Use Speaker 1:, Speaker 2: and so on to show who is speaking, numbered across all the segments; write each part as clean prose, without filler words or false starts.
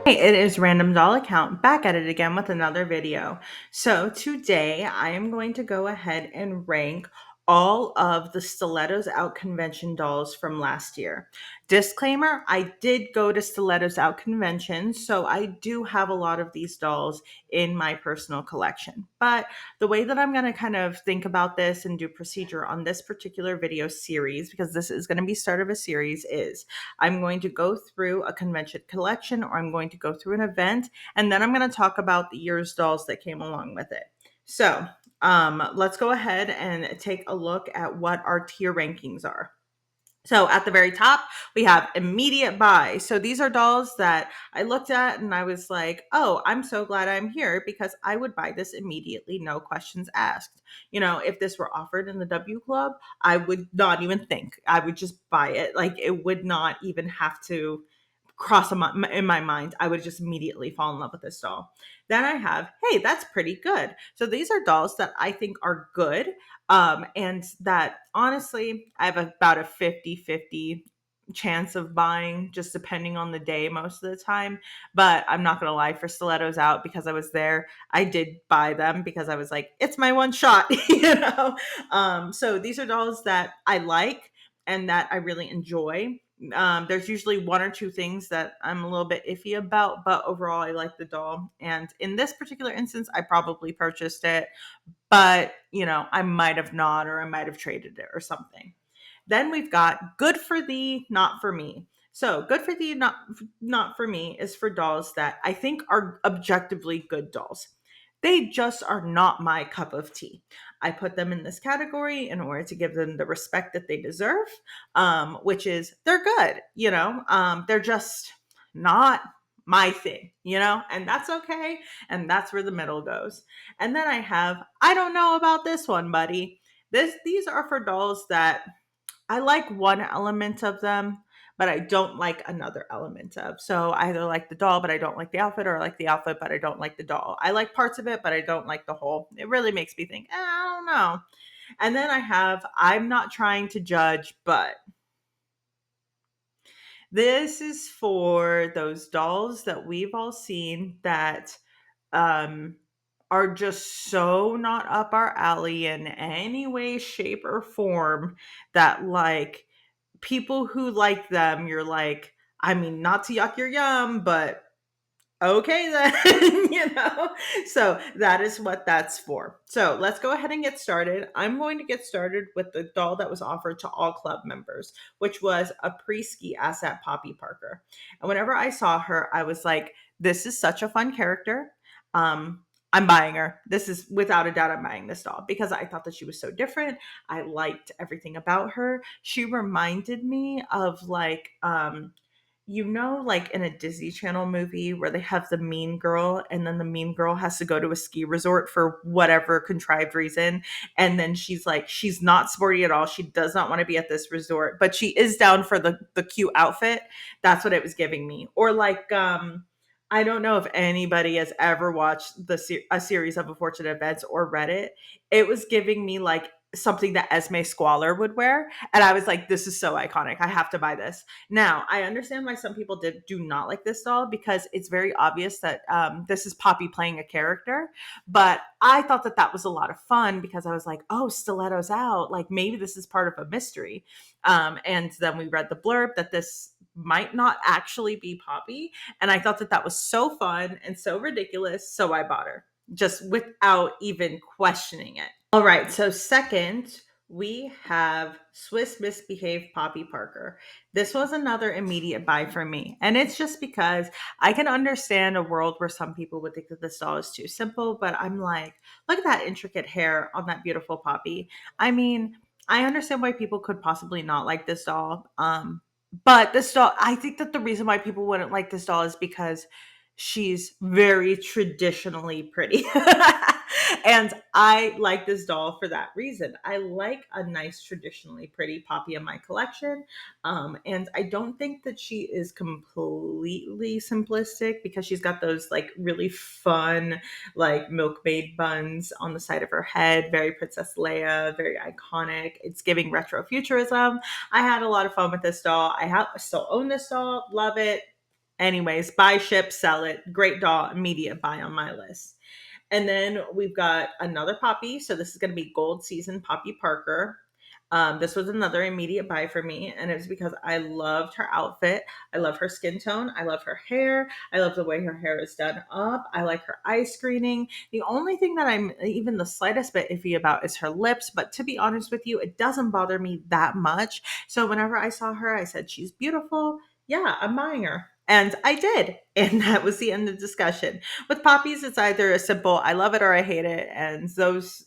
Speaker 1: Hey, it is Random Doll Account back at it again with another video. So today I am going to go ahead and rank all of the Stilettos Out convention dolls from last year. Disclaimer, I did go to Stilettos Out convention, so I do have a lot of these dolls in my personal collection. But the way that I'm going to kind of think about this and do procedure on this particular video series, because this is going to be start of a series, is I'm going to go through a convention collection or I'm going to go through an event, and then I'm going to talk about the year's dolls that came along with it. So let's go ahead and take a look at what our tier rankings are. So at the very top, we have immediate buy. So these are dolls that I looked at and I was like, oh, I'm so glad I'm here because I would buy this immediately, no questions asked. You know, if this were offered in the W Club, I would not even think. I would just buy it. Like it would not even have to cross in my mind. I would just immediately fall in love with this doll. Then I have, hey, that's pretty good. So these are dolls that I think are good, and that honestly I have about a 50-50 chance of buying, just depending on the day most of the time. But I'm not gonna lie, for Stilettos Out, because I was there, I did buy them because I was like, it's my one shot. So these are dolls that I like and that I really enjoy. There's usually one or two things that I'm a little bit iffy about, but overall I like the doll. And in this particular instance, I probably purchased it, but I might have not, or I might have traded it or something. Then we've got good for thee, not for me. So good for thee, not for me is for dolls that I think are objectively good dolls. They just are not my cup of tea. I put them in this category in order to give them the respect that they deserve, which is they're good. They're just not my thing, and that's okay. And that's where the middle goes. And then I have, I don't know about this one, buddy. These are for dolls that I like one element of them, but I don't like another element of. So I either like the doll, but I don't like the outfit, or I like the outfit, but I don't like the doll. I like parts of it, but I don't like the whole. It really makes me think, I don't know. And then I have, I'm not trying to judge, but this is for those dolls that we've all seen that um, are just so not up our alley in any way, shape, or form that, like, people who like them, you're like, I mean, not to yuck your yum, but okay then, So that is what that's for. So let's go ahead and get started. I'm going to get started with the doll that was offered to all club members, which was a pre-ski asset Poppy Parker. And whenever I saw her, I was like, this is such a fun character. Um, I'm buying her. This is without a doubt, I'm buying this doll because I thought that she was so different. I liked everything about her. She reminded me of like in a Disney Channel movie where they have the mean girl, and then the mean girl has to go to a ski resort for whatever contrived reason. And then she's not sporty at all. She does not want to be at this resort, but she is down for the cute outfit. That's what it was giving me. Or I don't know if anybody has ever watched a series of Unfortunate Events or read it. It was giving me like something that Esme Squalor would wear. And I was like, this is so iconic. I have to buy this. Now, I understand why some people do not like this doll because it's very obvious that this is Poppy playing a character. But I thought that that was a lot of fun because I was like, oh, Stilettos Out. Like maybe this is part of a mystery. And then we read the blurb that this might not actually be Poppy. And I thought that that was so fun and so ridiculous. So I bought her just without even questioning it. All right. So, second, we have Swiss Misbehave Poppy Parker. This was another immediate buy for me. And it's just because I can understand a world where some people would think that this doll is too simple, but I'm like, look at that intricate hair on that beautiful Poppy. I mean, I understand why people could possibly not like this doll. But this doll, I think that the reason why people wouldn't like this doll is because she's very traditionally pretty. And I like this doll for that reason. I like a nice, traditionally pretty Poppy in my collection. And I don't think that she is completely simplistic because she's got those like really fun, like milkmaid buns on the side of her head. Very Princess Leia, very iconic. It's giving retrofuturism. I had a lot of fun with this doll. Still own this doll, love it. Anyways, buy, ship, sell it. Great doll, immediate buy on my list. And then we've got another Poppy. So this is going to be Gold Season Poppy Parker. This was another immediate buy for me, and it was because I loved her outfit. I love her skin tone. I love her hair. I love the way her hair is done up. I like her eye screening. The only thing that I'm even the slightest bit iffy about is her lips, but to be honest with you, it doesn't bother me that much. So whenever I saw her, I said, she's beautiful. Yeah, I'm buying her. And I did. And that was the end of discussion. With poppies, it's either a simple I love it or I hate it. And those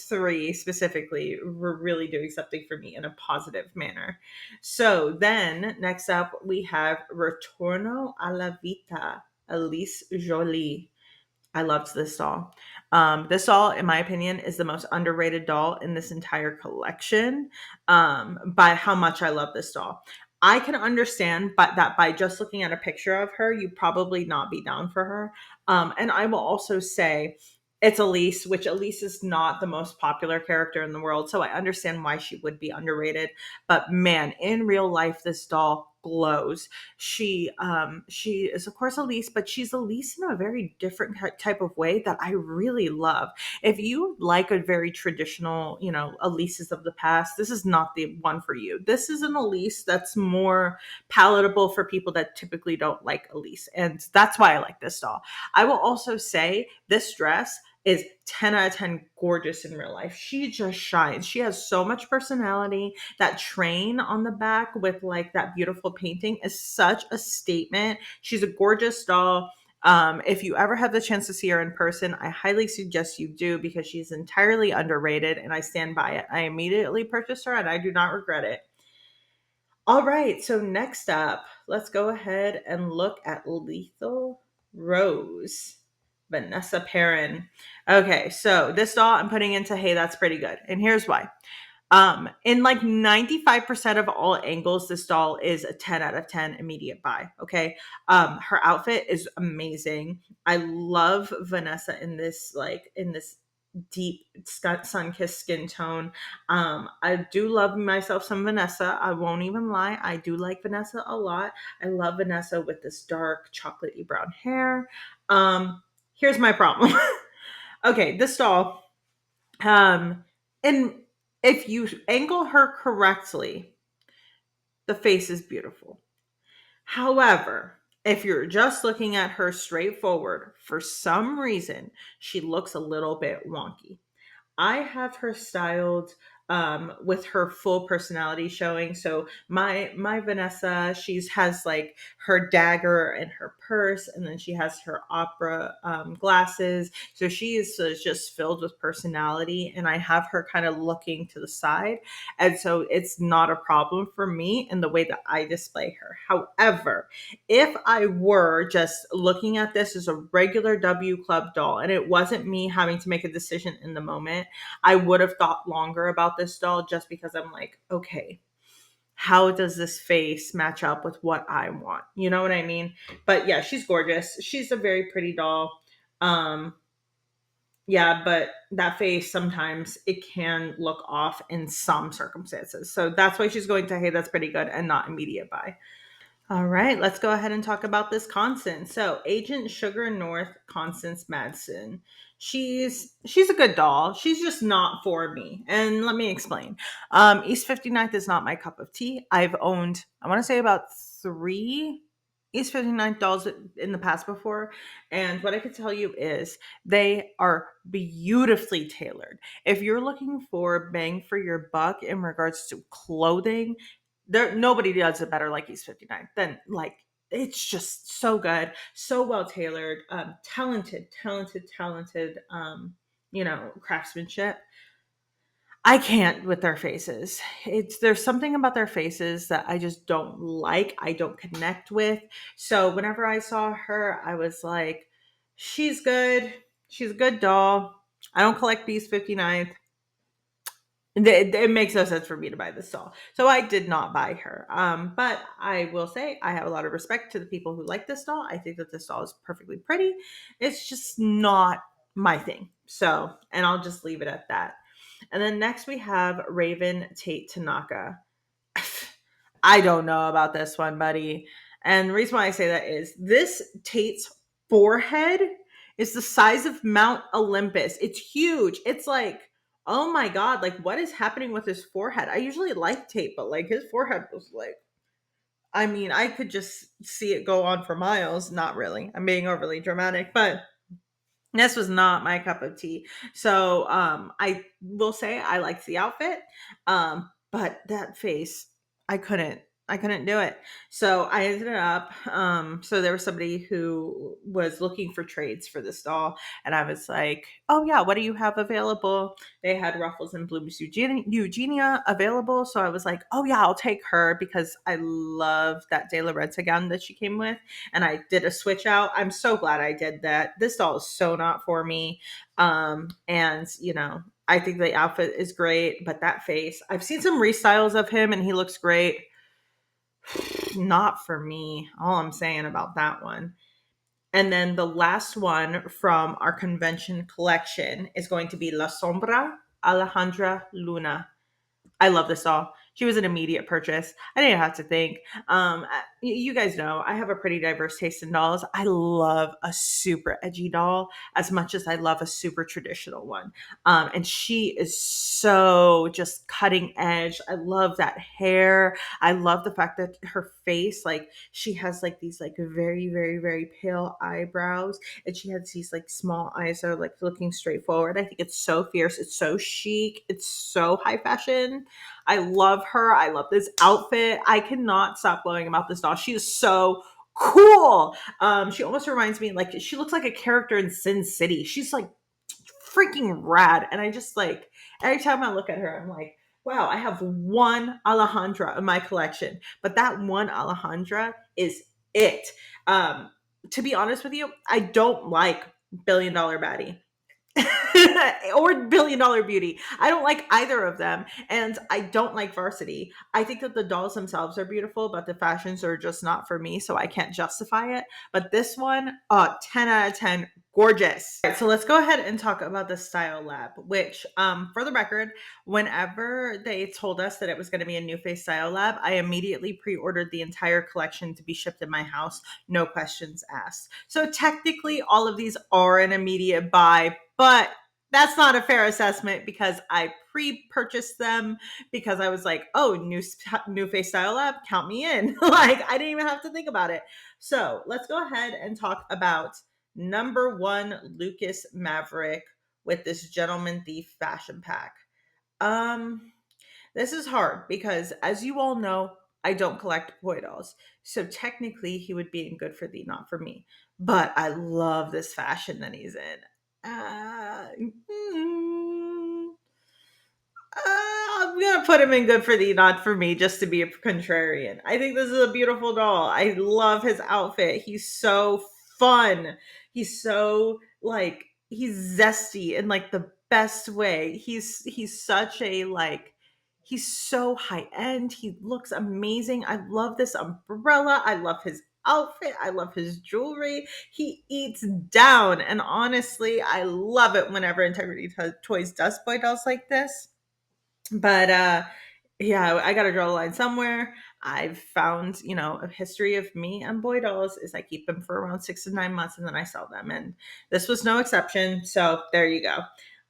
Speaker 1: three specifically were really doing something for me in a positive manner. So then next up we have Retorno alla Vita, Elise Jolie. I loved this doll. This doll, in my opinion, is the most underrated doll in this entire collection, by how much I love this doll. I can understand but that by just looking at a picture of her, you probably not be down for her. And I will also say it's Elise, which Elise is not the most popular character in the world. So I understand why she would be underrated. But man, in real life, this doll glows. She is of course Elise, but she's Elise in a very different type of way that I really love. If you like a very traditional, Elises of the past, this is not the one for you. This is an Elise that's more palatable for people that typically don't like Elise, and that's why I like this doll. I will also say this dress is 10 out of 10 gorgeous in real life. She just shines. She has so much personality. That train on the back with like that beautiful painting is such a statement. She's a gorgeous doll. If you ever have the chance to see her in person, I highly suggest you do because she's entirely underrated and I stand by it. I immediately purchased her and I do not regret it. All right, so next up, let's go ahead and look at Lethal Rose, Vanessa Perrin. Okay, so this doll I'm putting into Hey, That's Pretty Good. And here's why. In like 95% of all angles, this doll is a 10 out of 10 immediate buy. Okay. Her outfit is amazing. I love Vanessa in this deep sun-kissed skin tone. I do love myself some Vanessa. I won't even lie. I do like Vanessa a lot. I love Vanessa with this dark chocolatey brown hair. Here's my problem. Okay, this doll, and if you angle her correctly, the face is beautiful. However, if you're just looking at her straightforward, for some reason, she looks a little bit wonky. I have her styled with her full personality showing. So my Vanessa, she's has like her dagger and her purse, and then she has her opera glasses. So she is just filled with personality, and I have her kind of looking to the side, and so it's not a problem for me in the way that I display her. However, if I were just looking at this as a regular W Club doll, and it wasn't me having to make a decision in the moment, I would have thought longer about this doll just because I'm like, okay, how does this face match up with what I want? You know what I mean? But yeah, she's gorgeous. She's a very pretty doll. Um, yeah, but that face sometimes it can look off in some circumstances. So that's why she's going to Hey, That's Pretty Good and not immediate buy. All right, let's go ahead and talk about this Constance. So, Agent Sugar North Constance Madsen. She's a good doll. She's just not for me. And let me explain. East 59th is not my cup of tea. I've owned, I want to say about 3 East 59th dolls in the past before. And what I can tell you is they are beautifully tailored. If you're looking for bang for your buck in regards to clothing, there nobody does it better like East 59. Then like it's just so good, so well tailored, talented craftsmanship. I can't with their faces. It's There's something about their faces that I just don't like. I don't connect with. So whenever I saw her, I was like, she's good. She's a good doll. I don't collect East 59. It makes no sense for me to buy this doll. So I did not buy her. But I will say I have a lot of respect to the people who like this doll. I think that this doll is perfectly pretty. It's just not my thing. So, and I'll just leave it at that. And then next we have Raven Tate Tanaka. I don't know about this one, buddy. And the reason why I say that is this Tate's forehead is the size of Mount Olympus. It's huge. It's like, oh my God, like what is happening with his forehead? I usually like Tate, but like his forehead was like, I mean, I could just see it go on for miles. Not really. I'm being overly dramatic, but this was not my cup of tea. So I will say I liked the outfit. But that face, I couldn't I couldn't do it. So I ended up so there was somebody who was looking for trades for this doll, and I was like, "Oh yeah, what do you have available?" They had Ruffles and Blooms Eugenia available, so I was like, "Oh yeah, I'll take her because I love that De La Renta gown that she came with." And I did a switch out. I'm so glad I did that. This doll is so not for me. And I think the outfit is great, but that face, I've seen some restyles of him and he looks great. Not for me. All I'm saying about that one. And then the last one from our convention collection is going to be La Sombra Alejandra Luna. I love this doll. She was an immediate purchase. I didn't have to think. You guys know I have a pretty diverse taste in dolls. I love a super edgy doll as much as I love a super traditional one. And she is so just cutting edge. I love that hair. I love the fact that her face, like she has like these like very, very, very pale eyebrows, and she has these like small eyes that are like looking straight forward. I think it's so fierce. It's so chic. It's so high fashion. I love her. I love this outfit. I cannot stop glowing about this doll. She is so cool. She almost reminds me, like she looks like a character in Sin City. She's like freaking rad. And I just like every time I look at her, I'm like, wow, I have one Alejandra in my collection, but that one Alejandra is it. To be honest with you, I don't like Billion Dollar Baddie. Or Billion Dollar Beauty. I don't like either of them. And I don't like Varsity. I think that the dolls themselves are beautiful, but the fashions are just not for me. So I can't justify it. But this one, 10 out of 10, gorgeous. All right, so let's go ahead and talk about the Style Lab, which, for the record, whenever they told us that it was going to be a New Face Style Lab, I immediately pre ordered the entire collection to be shipped in my house. No questions asked. So technically, all of these are an immediate buy, but that's not a fair assessment because I pre-purchased them because I was like, oh, new face style lab, count me in. Like I didn't even have to think about it. So let's go ahead and talk about number one Lucas Maverick with this Gentleman Thief fashion pack. Um, this is hard because, as you all know, I don't collect boy dolls. So technically, he would be in good for thee, not for me. But I love this fashion that he's in. Uh, mm, I'm gonna put him in good for thee, not for me, just to be a contrarian. I think this is a beautiful doll. I love his outfit. He's so fun. He's so like he's zesty in like the best way. He's such a like he's so high end. He looks amazing. I love this umbrella. I love his outfit. I love his jewelry. He eats down, and honestly, I love it whenever Integrity Toys does boy dolls like this. But yeah, I gotta draw the line somewhere. I've found, a history of me and boy dolls is I keep them for around 6 to 9 months and then I sell them. And this was no exception. So there you go.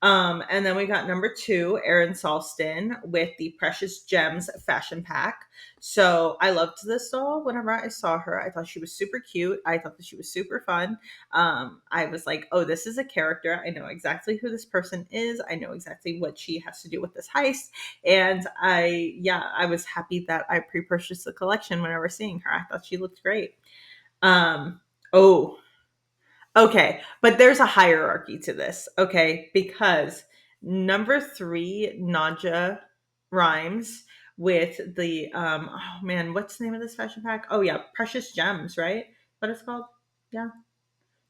Speaker 1: And then we got number two, Erin Salston with the Precious Gems fashion pack. So I loved this doll whenever I saw her. I thought she was super cute. I thought that she was super fun. I was like, oh, this is a character. I know exactly who this person is. I know exactly what she has to do with this heist. And I was happy that I pre-purchased the collection whenever seeing her. I thought she looked great. Um, oh, okay, but there's a hierarchy to this, okay? Because number three, Naja rhymes with the oh man, what's the name of this fashion pack? Oh yeah, Precious Gems, right? What it's called? Yeah.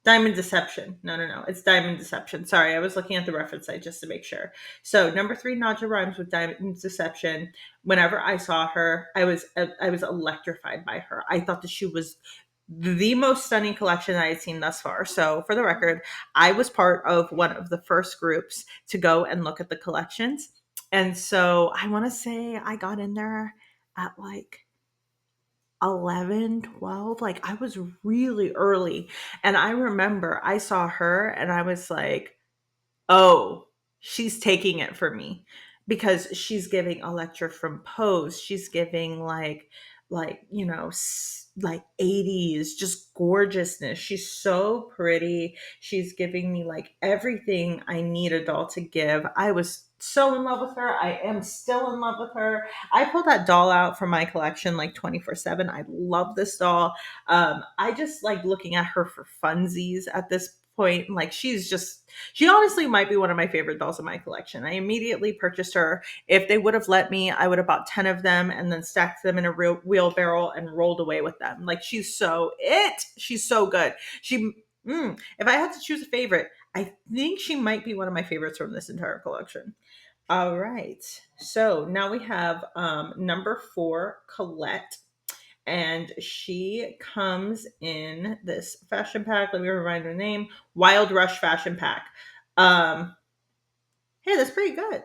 Speaker 1: Diamond Deception. No, no, no. It's Diamond Deception. Sorry, I was looking at the reference site just to make sure. So number three, Naja rhymes with Diamond Deception. Whenever I saw her, I was electrified by her. I thought that she was the most stunning collection I had seen thus far. So for the record, I was part of one of the first groups to go and look at the collections. And so I want to say I got in there at like 11, 12. Like, I was really early. And I remember I saw her and I was like, oh, she's taking it for me because she's giving Electra from Pose. She's giving like 80s just gorgeousness. She's so pretty. She's giving me like everything I need a doll to give. I was so in love with her. I am still in love with her. I pull that doll out from my collection like 24/7. I love this doll. I just like looking at her for funsies at this point. Like, she honestly might be one of my favorite dolls in my collection. I immediately purchased her. If they would have let me, I would have bought 10 of them and then stacked them in a real wheelbarrow and rolled away with them. Like, she's so good. If I had to choose a favorite, I think she might be one of my favorites from this entire collection. All right. So now we have number 4, Colette, and she comes in this fashion pack. Let me remind her name. Wild Rush fashion pack. Um, hey, that's pretty good.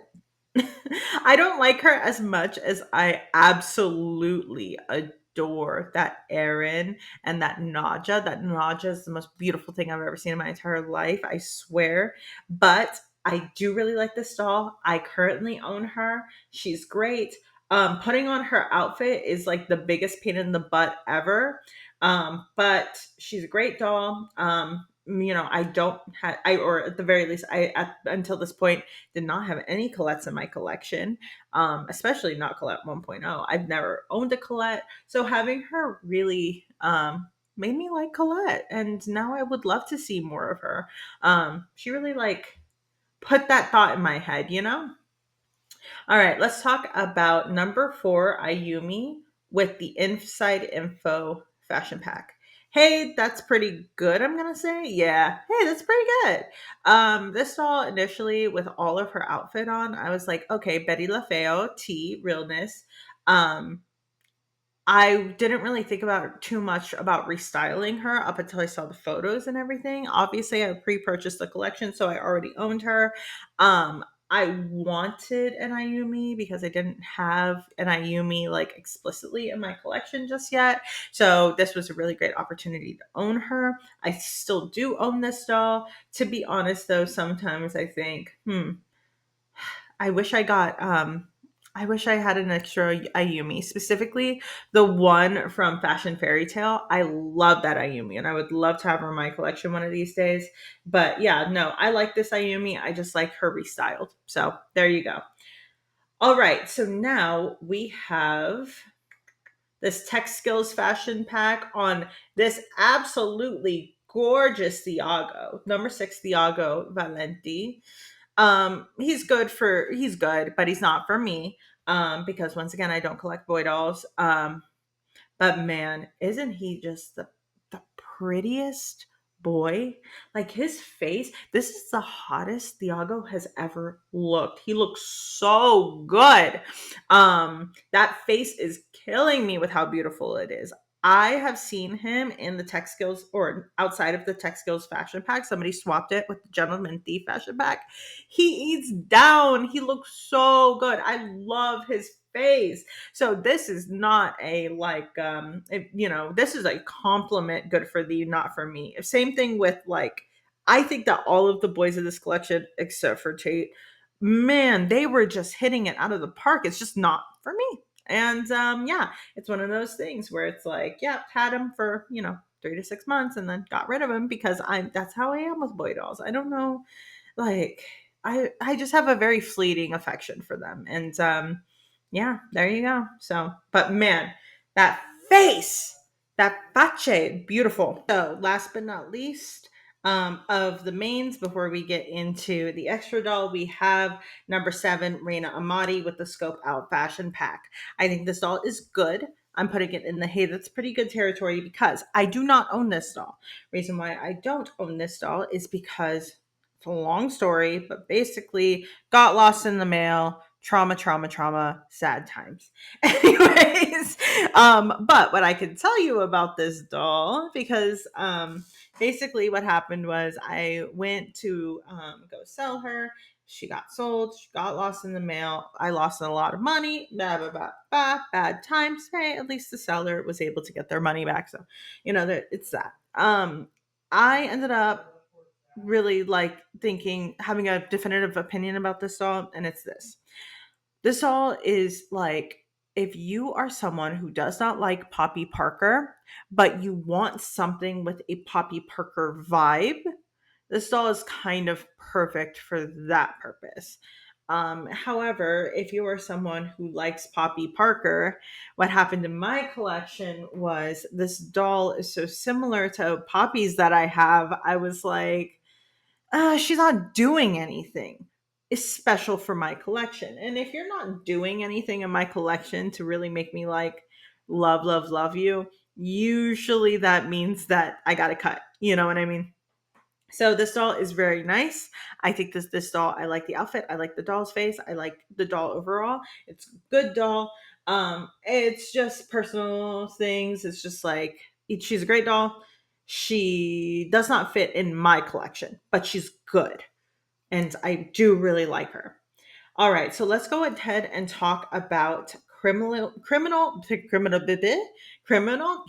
Speaker 1: I don't like her as much as I absolutely adore that Erin and that Naja. That Naja is the most beautiful thing I've ever seen in my entire life, I swear. But I do really like this doll. I currently own her. She's great. Putting on her outfit is like the biggest pain in the butt ever. But she's a great doll. I don't have, or at the very least, until this point, did not have any Colettes in my collection, especially not Colette 1.0. I've never owned a Colette, so having her really made me like Colette, and now I would love to see more of her. She really like put that thought in my head. All right, let's talk about number 4, Ayumi, with the Inside Info fashion pack. Hey, that's pretty good, I'm gonna say. Yeah. Hey, that's pretty good. This doll initially with all of her outfit on, I was like, okay, Betty LaFeo, T, realness. Um, I didn't really think about too much about restyling her up until I saw the photos and everything. Obviously, I pre-purchased the collection, so I already owned her. I wanted an Ayumi because I didn't have an Ayumi like explicitly in my collection just yet. So this was a really great opportunity to own her. I still do own this doll. To be honest though, sometimes I think, I wish I wish I had an extra Ayumi, specifically the one from Fashion Fairy Tale. I love that Ayumi and I would love to have her in my collection one of these days. But yeah, no, I like this Ayumi. I just like her restyled. So there you go. All right, so now we have this tech skills fashion pack on this absolutely gorgeous Thiago, number 6 Thiago Valenti. He's good, but he's not for me. Because once again, I don't collect boy dolls. But man, isn't he just the prettiest boy? Like, his face, this is the hottest Thiago has ever looked. He looks so good. That face is killing me with how beautiful it is. I have seen him in the Tech Skills or outside of the Tech Skills fashion pack. Somebody swapped it with the Gentleman Thief fashion pack. He eats down. He looks so good. I love his face. So this is not a like this is a compliment, good for thee, not for me. Same thing with like, I think that all of the boys in this collection except for Tate, man, they were just hitting it out of the park. It's just not for me. And yeah, it's one of those things where it's like, yeah, had him for 3 to 6 months and then got rid of him because that's how I am with boy dolls. I don't know, like, I just have a very fleeting affection for them. And yeah, there you go. So, but man, that face, that face, beautiful. So, last but not least, of the mains, before we get into the extra doll, we have number 7, Reina Amati with the Scope Out fashion pack. I think this doll is good. I'm putting it in the hey, that's pretty good territory because I do not own this doll. Reason why I don't own this doll is because it's a long story, but basically got lost in the mail, trauma, sad times. Anyways, but what I can tell you about this doll, because basically what happened was I went to go sell her. She got sold. She got lost in the mail. I lost a lot of money. Blah, blah, blah, blah. Bad times. Hey, at least the seller was able to get their money back. So, it's that. I ended up really like thinking, having a definitive opinion about this doll, and it's this. This all is like, if you are someone who does not like Poppy Parker, but you want something with a Poppy Parker vibe, this doll is kind of perfect for that purpose. However, if you are someone who likes Poppy Parker, what happened in my collection was this doll is so similar to Poppy's that I have. I was like, she's not doing anything is special for my collection. And if you're not doing anything in my collection to really make me like love, love, love you, usually that means that I got to cut. You know what I mean? So this doll is very nice. I think this doll, I like the outfit. I like the doll's face. I like the doll overall. It's a good doll. It's just personal things. It's just like she's a great doll. She does not fit in my collection, but she's good. And I do really like her. All right, so let's go ahead and talk about criminal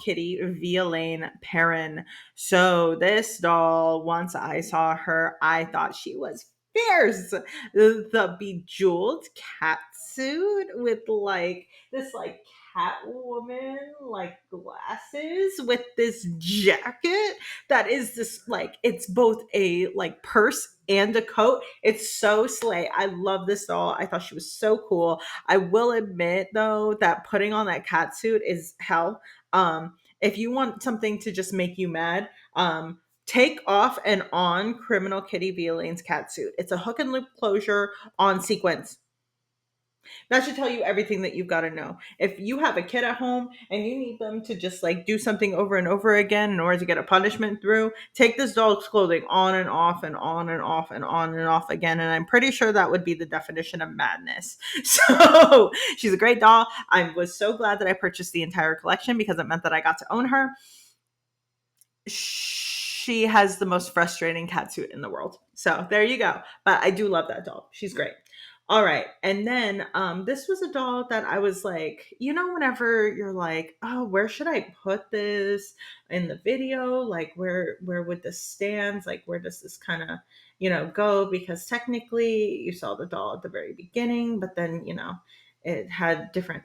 Speaker 1: kitty Violaine Perrin. So this doll, once I saw her, I thought she was fierce. The bejeweled cat suit with like this like Catwoman like glasses with this jacket that is this like, it's both a like purse and a coat. It's so slay. I love this doll. I thought she was so cool. I will admit though that putting on that cat suit is hell. If you want something to just make you mad, take off and on Criminal Kitty Violaine's cat suit. It's a hook and loop closure on sequins. That should tell you everything that you've got to know. If you have a kid at home and you need them to just like do something over and over again in order to get a punishment through, take this dog's clothing on and off and on and off and on and off again. And I'm pretty sure that would be the definition of madness. So she's a great doll. I was so glad that I purchased the entire collection because it meant that I got to own her. She has the most frustrating cat suit in the world. So there you go. But I do love that doll. She's great. All right. And then this was a doll that I was like, whenever you're like, oh, where should I put this in the video? Like where would this stand? Like where does this kind of, go? Because technically you saw the doll at the very beginning, but then, it had different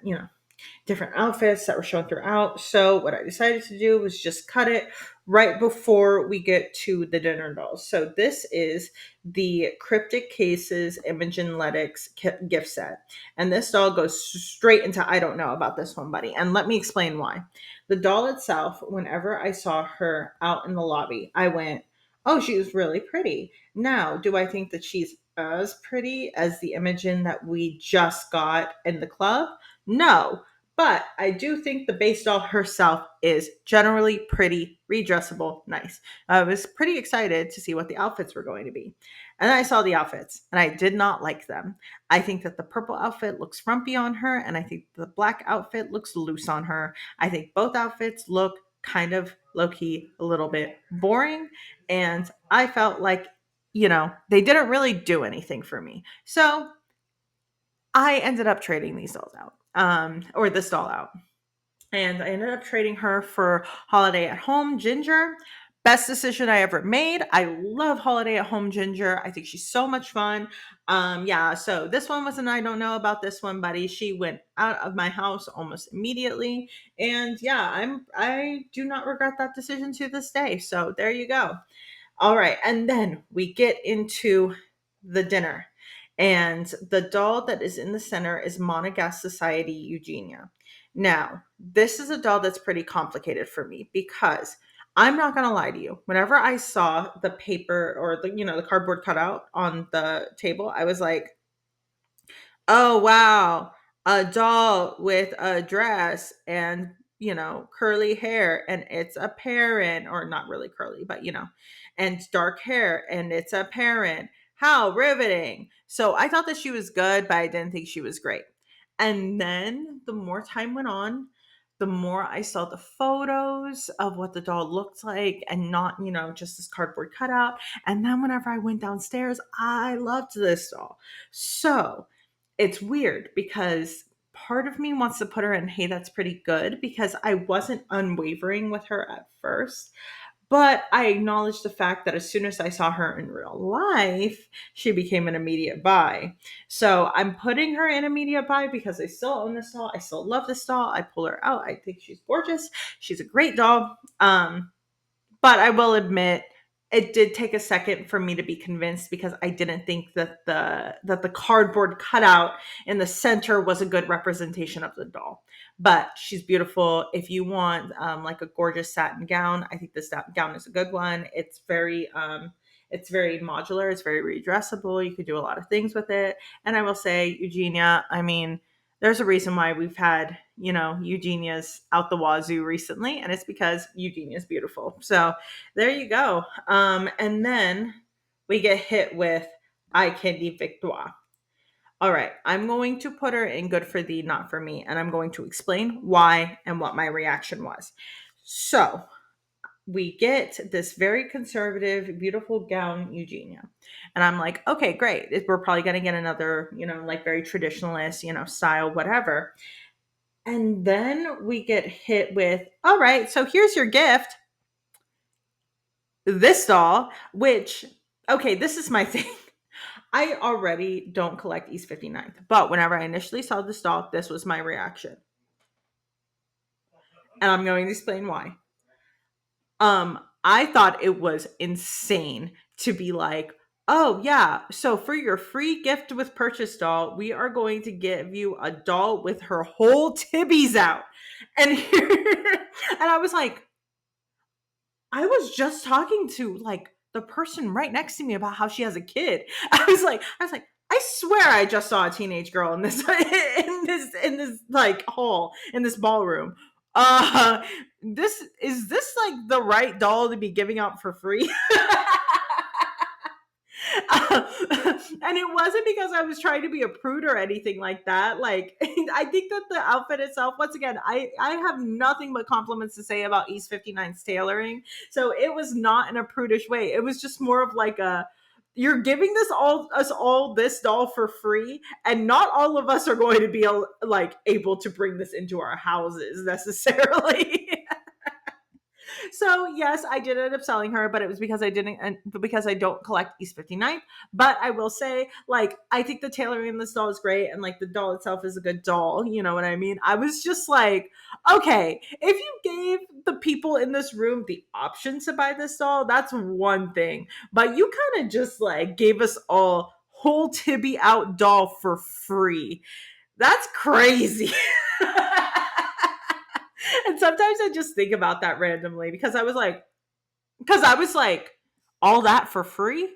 Speaker 1: outfits that were shown throughout. So what I decided to do was just cut it right before we get to the dinner dolls. So this is the Cryptic Cases Imogen Lettix gift set. And this doll goes straight into I don't know about this one, buddy. And let me explain why. The doll itself, whenever I saw her out in the lobby, I went, oh, she was really pretty. Now, do I think that she's as pretty as the Imogen that we just got in the club? No, but I do think the base doll herself is generally pretty, redressable, nice. I was pretty excited to see what the outfits were going to be. And then I saw the outfits and I did not like them. I think that the purple outfit looks frumpy on her and I think the black outfit looks loose on her. I think both outfits look kind of low key, a little bit boring. And I felt like, they didn't really do anything for me. So I ended up trading these dolls out, or this doll out. And I ended up trading her for Holiday at Home Ginger. Best decision I ever made. I love Holiday at Home Ginger. I think she's so much fun. Yeah, so this one was an I don't know about this one, buddy. She went out of my house almost immediately. And yeah, I do not regret that decision to this day. So there you go. All right. And then we get into the dinner. And the doll that is in the center is Monogas Society Eugenia. Now, this is a doll that's pretty complicated for me because I'm not going to lie to you. Whenever I saw the paper or the cardboard cutout on the table, I was like, oh wow, a doll with a dress and curly hair and it's a parent, or not really curly, but and dark hair and it's a parent. How riveting. So I thought that she was good, but I didn't think she was great. And then the more time went on, the more I saw the photos of what the doll looked like and not, just this cardboard cutout. And then whenever I went downstairs, I loved this doll. So it's weird because part of me wants to put her in, hey, that's pretty good, because I wasn't unwavering with her at first. But I acknowledge the fact that as soon as I saw her in real life, she became an immediate buy. So I'm putting her in immediate buy because I still own this doll. I still love this doll. I pull her out. I think she's gorgeous. She's a great doll. But I will admit, it did take a second for me to be convinced because I didn't think that the cardboard cutout in the center was a good representation of the doll. But she's beautiful. If you want like a gorgeous satin gown, I think this gown is a good one. It's very modular. It's very redressable. You could do a lot of things with it. And I will say, Eugenia, I mean, there's a reason why we've had, Eugenia's out the wazoo recently, and it's because Eugenia's beautiful. So there you go. And then we get hit with I Candy Victoire. All right, I'm going to put her in good for thee, not for me, and I'm going to explain why and what my reaction was. So we get this very conservative, beautiful gown, Eugenia. And I'm like, okay, great. We're probably going to get another, like very traditionalist, style, whatever. And then we get hit with, all right, so here's your gift, this doll, which, okay, this is my thing. I already don't collect East 59th, but whenever I initially saw this doll, this was my reaction. And I'm going to explain why. I thought it was insane to be like, oh yeah, so for your free gift with purchase doll, we are going to give you a doll with her whole tibbies out. And here, and I was like, I was just talking to like the person right next to me about how she has a kid. I was like, I swear I just saw a teenage girl in this in this like hall in this ballroom. Uh this is this like the right doll to be giving out for free? And it wasn't because I was trying to be a prude or anything like that. Like, I think that the outfit itself, once again, I have nothing but compliments to say about East 59's tailoring. So it was not in a prudish way. It was just more of like a, you're giving us all this doll for free, and not all of us are going to be like able to bring this into our houses necessarily. So yes, I did end up selling her, but it was because I didn't, and because I don't collect East 59th. But I will say, like, I think the tailoring in this doll is great, and like the doll itself is a good doll. You know what I mean? I was just like, okay, if you gave the people in this room the option to buy this doll, that's one thing. But you kind of just like gave us all whole tibby out doll for free. That's crazy. And sometimes I just think about that randomly because I was like, all that for free?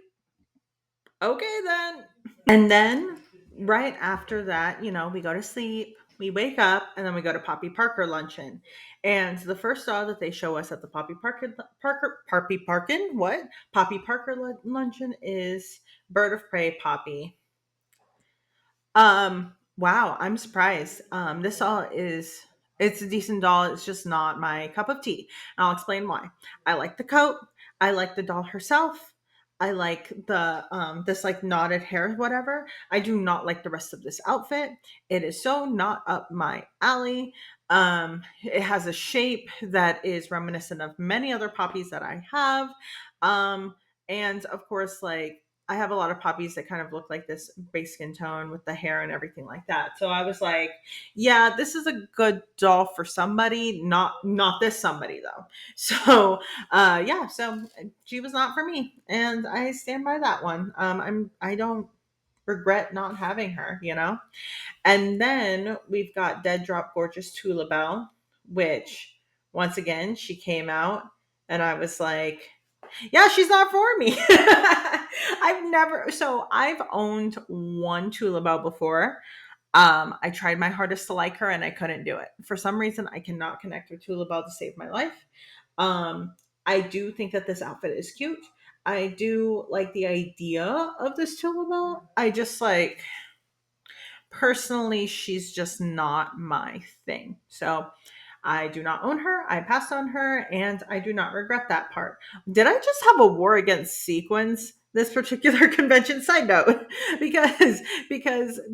Speaker 1: Okay, then. And then right after that, we go to sleep, we wake up, and then we go to Poppy Parker luncheon. And the first doll that they show us at the Poppy Parker luncheon is Bird of Prey Poppy. Wow, I'm surprised. This doll it's a decent doll. It's just not my cup of tea. And I'll explain why. I like the coat. I like the doll herself. I like the this like knotted hair, whatever. I do not like the rest of this outfit. It is so not up my alley. It has a shape that is reminiscent of many other poppies that I have. Um, and of course, like I have a lot of poppies that kind of look like this base skin tone with the hair and everything like that. So I was like, yeah, this is a good doll for somebody, not this somebody though. So yeah, so she was not for me, and I stand by that one. I don't regret not having her. And then we've got Dead Drop Gorgeous Tula Bell, which once again she came out, and I was like, yeah, she's not for me. I've owned one Tula Bell before. I tried my hardest to like her and I couldn't do it. For some reason, I cannot connect with Tula Bell to save my life. I do think that this outfit is cute. I do like the idea of this Tula Bell. I just like, personally, she's just not my thing. So I do not own her. I passed on her, and I do not regret that part. Did I just have a war against sequins this particular convention? Side note, because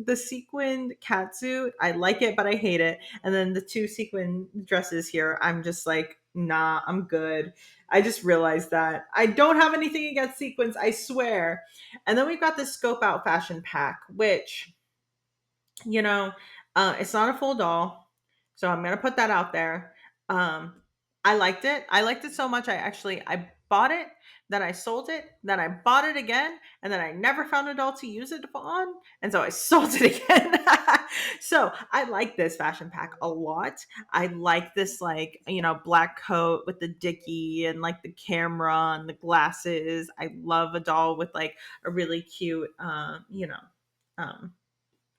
Speaker 1: the sequin catsuit, I like it, but I hate it. And then the two sequin dresses here, I'm just like, nah, I'm good. I just realized that I don't have anything against sequins, I swear. And then we've got this scope out fashion pack, which, you know, it's not a full doll, so I'm gonna put that out there. Um, I liked it. I liked it so much. I bought it, then I sold it, then I bought it again, and then I never found a doll to use it on, and so I sold it again. So I like this fashion pack a lot. I like this, like, black coat with the dicky and like the camera and the glasses. I love a doll with like a really cute, um,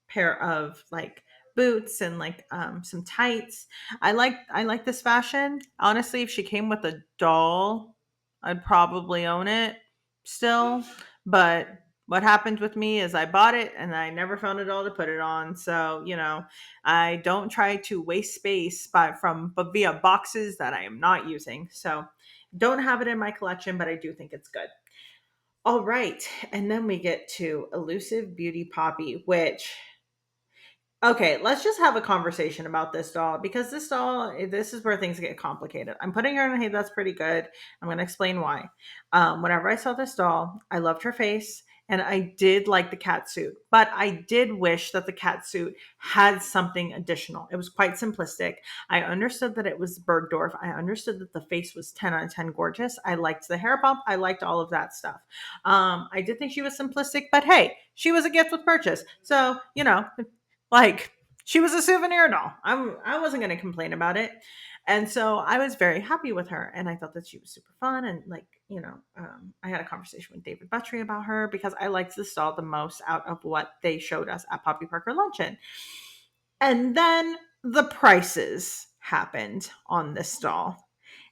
Speaker 1: pair of like boots and like some tights. I like this fashion. Honestly, if she came with a doll, I'd probably own it still. But what happened with me is I bought it and I never found a doll to put it on. So, I don't try to waste space but via boxes that I am not using. So don't have it in my collection, but I do think it's good. All right. And then we get to Elusive Beauty Poppy, which, okay, let's just have a conversation about this doll, because this is where things get complicated. I'm putting her in a Hey, That's Pretty Good. I'm going to explain why. Whenever I saw this doll, I loved her face and I did like the cat suit, but I did wish that the cat suit had something additional. It was quite simplistic. I understood that it was Bergdorf. I understood that the face was 10 out of 10 gorgeous. I liked the hair bump. I liked all of that stuff. I did think she was simplistic, but hey, she was a gift with purchase. So, like, she was a souvenir doll. I wasn't going to complain about it. And so I was very happy with her. And I thought that she was super fun. And like, I had a conversation with David Buttry about her because I liked this doll the most out of what they showed us at Poppy Parker Luncheon. And then the prices happened on this doll.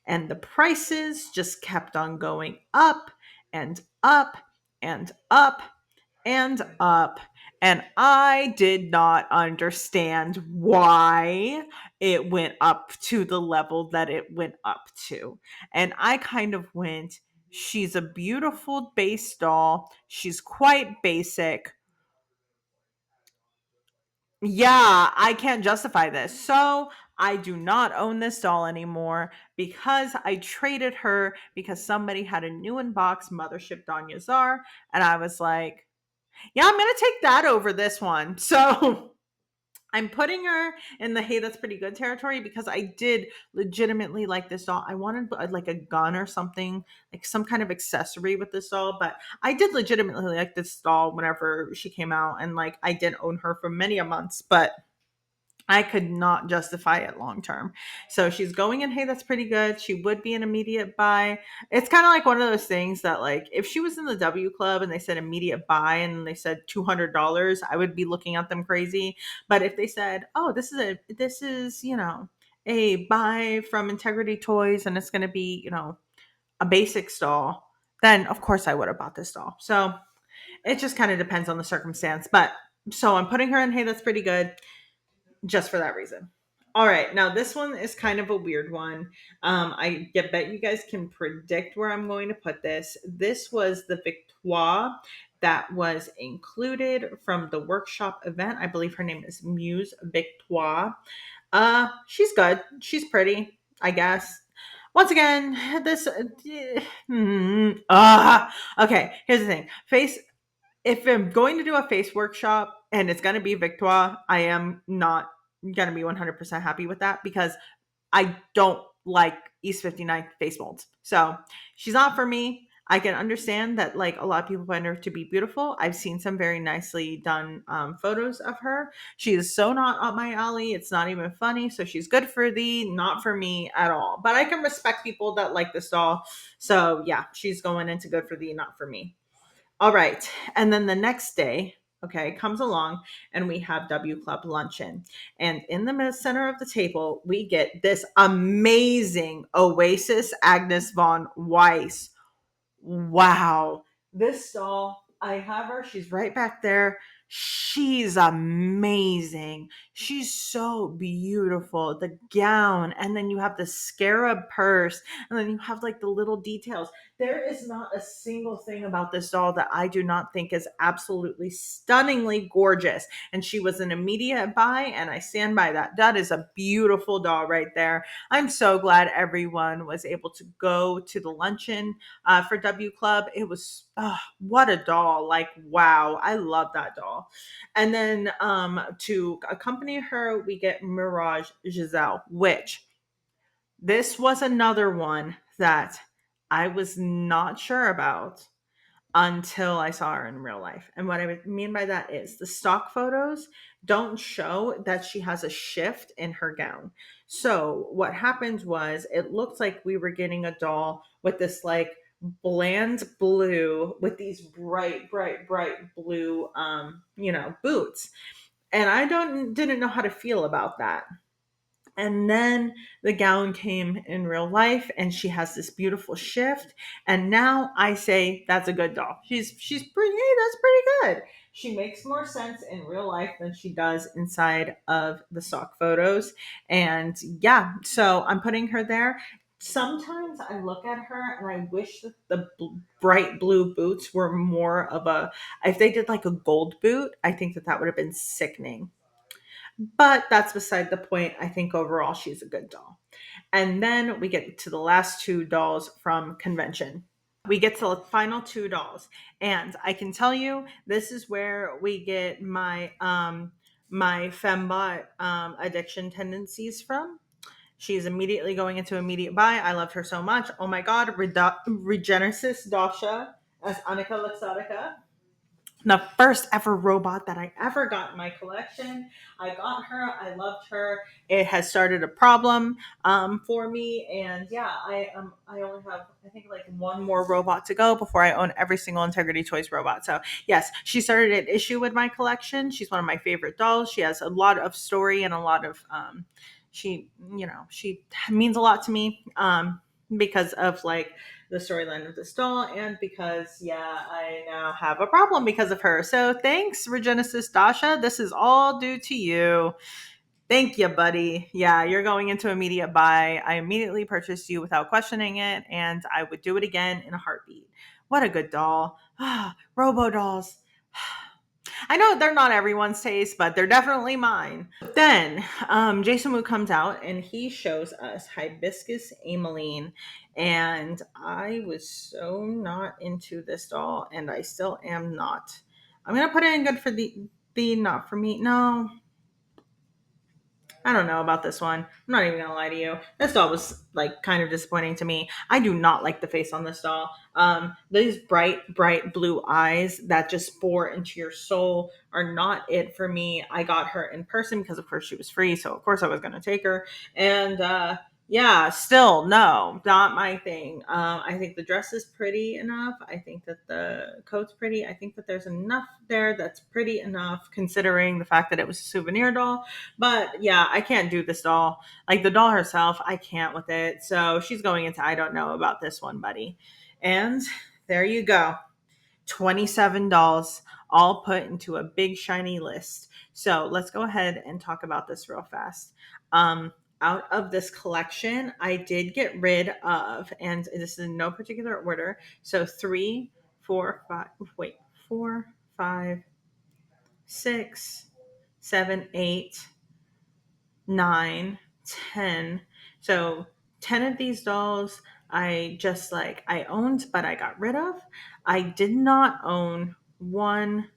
Speaker 1: And the prices just kept on going up and up and up and up. And I did not understand why it went up to the level that it went up to. And I kind of went, she's a beautiful base doll. She's quite basic. Yeah, I can't justify this. So I do not own this doll anymore because I traded her because somebody had a new in box Mothership Danya Zar. And I was like, yeah, I'm going to take that over this one. So I'm putting her in the Hey, That's Pretty Good territory because I did legitimately like this doll. I wanted like a gun or something, like some kind of accessory with this doll, but I did legitimately like this doll whenever she came out. And like, I did own her for many a months, but I could not justify it long term. So she's going in, Hey, That's Pretty Good. She would be an immediate buy. It's kind of like one of those things that, like, if she was in the W Club and they said immediate buy and they said $200, I would be looking at them crazy. But if they said, oh, this is a buy from Integrity Toys and it's going to be a basic stall, then of course I would have bought this doll. So it just kind of depends on the circumstance. But so I'm putting her in, Hey, That's Pretty Good, just for that reason. All right, now this one is kind of a weird one. Bet you guys can predict where I'm going to put this. This was the Victoire that was included from the workshop event. I believe her name is Muse Victoire. She's good. She's pretty, I guess. Once again, this. Okay, here's the thing. If I'm going to do a face workshop and it's going to be Victoire, I am not going to be 100% happy with that because I don't like East 59 face molds. So she's not for me. I can understand that, like, a lot of people find her to be beautiful. I've seen some very nicely done photos of her. She is so not up my alley. It's not even funny. So she's good for thee, not for me at all. But I can respect people that like this doll. So yeah, she's going into good for thee, not for me. All right. And then the next day, okay, comes along and we have W Club Luncheon. And in the center of the table, we get this amazing Oasis Agnes von Weiss. Wow. This doll, I have her. She's right back there. She's amazing. She's so beautiful. The gown, and then you have the scarab purse, and then you have like the little details. There is not a single thing about this doll that I do not think is absolutely stunningly gorgeous. And she was an immediate buy, and I stand by that. That is a beautiful doll right there. I'm so glad everyone was able to go to the luncheon for W Club. It was, what a doll. Like, wow. I love that doll. And then to accompany her, we get Mirage Giselle, which this was another one that I was not sure about until I saw her in real life. And what I mean by that is the stock photos don't show that she has a shift in her gown. So what happened was it looked like we were getting a doll with this like bland blue with these bright blue boots. And I don't didn't know how to feel about that. And then the gown came in real life and she has this beautiful shift. And now I say that's a good doll. She's pretty, hey, that's pretty good. She makes more sense in real life than she does inside of the stock photos. And yeah, so I'm putting her there. Sometimes I look at her and I wish that the bright blue boots were more of a, if they did like a gold boot, I think that that would have been sickening. But that's beside the point. I think overall she's a good doll. And then we get to the last two dolls from convention. We get to the final two dolls. And I can tell you this is where we get my fembot addiction tendencies from. She's immediately going into immediate buy. I loved her so much. Oh my god, Regenesis Dasha as Annika Luxottica, the first ever robot that I ever got in my collection. I got her. I loved her. It has started a problem for me, and yeah, I only have I think like one more robot to go before I own every single Integrity Toys robot. So yes, she started an issue with my collection. She's one of my favorite dolls. She has a lot of story and a lot of she means a lot to me because of like the storyline of this doll, and because yeah, I now have a problem because of her. So thanks, Regenesis Dasha. This is all due to you. Thank you, buddy. Yeah, you're going into immediate buy. I immediately purchased you without questioning it, and I would do it again in a heartbeat. What a good doll. Robo dolls. I know they're not everyone's taste, but they're definitely mine. Then Jason Wu comes out and he shows us Hibiscus Ameline. And I was so not into this doll, and I still am not. I'm going to put it in good for the not for me. No, I don't know about this one. I'm not even gonna lie to you. This doll was like kind of disappointing to me. I do not like the face on this doll. These bright blue eyes that just bore into your soul are not it for me. I got her in person because of course she was free, so of course I was gonna take her. And yeah, still no, not my thing. I think the dress is pretty enough. I think that the coat's pretty. I think that there's enough there that's pretty enough considering the fact that it was a souvenir doll. But yeah, I can't do this doll. Like the doll herself, I can't with it. So she's going into I don't know about this one, buddy. And there you go. 27 dolls all put into a big shiny list. So let's go ahead and talk about this real fast. Out of this collection, I did get rid of, and this is in no particular order. So three, four, five, wait, four, five, six, seven, eight, 9, 10. So 10 of these dolls I just like I owned, but I got rid of. I did not own one.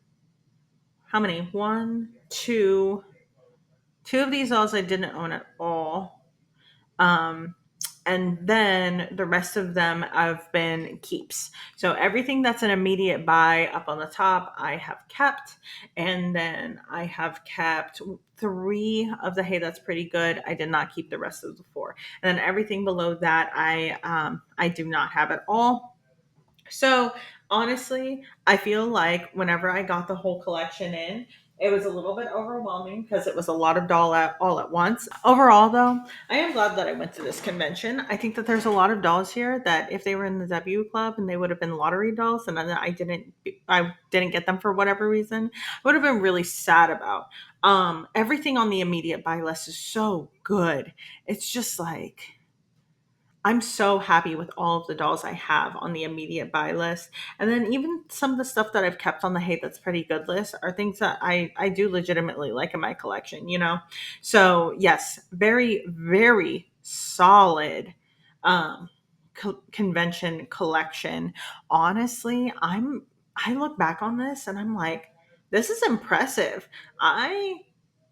Speaker 1: How many? One, two. Two of these dolls I didn't own at all. Um, and then the rest of them have been keeps. So everything that's an immediate buy up on the top, I have kept. And then I have kept three of the hey, that's pretty good. I did not keep the rest of the four. And then everything below that, I do not have at all. So honestly, I feel like whenever I got the whole collection in, It was a little bit overwhelming because it was a lot of all at once. Overall, though, I am glad that I went to this convention. I think that there's a lot of dolls here that if they were in the W Club and they would have been lottery dolls, and then I didn't get them for whatever reason, I would have been really sad about. Everything on the immediate buy list is so good. It's just like I'm so happy with all of the dolls I have on the immediate buy list. And then even some of the stuff that I've kept on the hey that's pretty good list are things that I do legitimately like in my collection, you know? So yes, very, very solid convention collection. Honestly, I look back on this and I'm like, this is impressive. I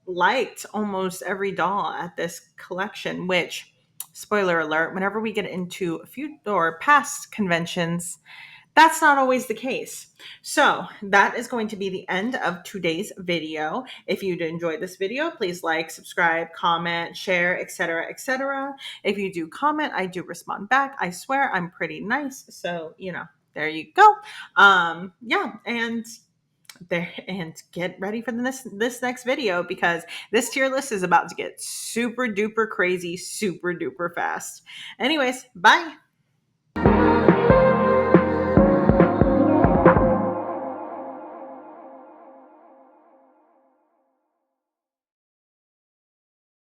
Speaker 1: liked almost every doll at this collection, which spoiler alert, whenever we get into a few or past conventions, that's not always the case. So that is going to be the end of today's video. If you did enjoy this video, please like, subscribe, comment, share, etc., etc. If you do comment, I do respond back. I swear I'm pretty nice. So, there you go. Yeah, and there, and get ready for this next video because this tier list is about to get super duper crazy, super duper fast. Anyways, bye.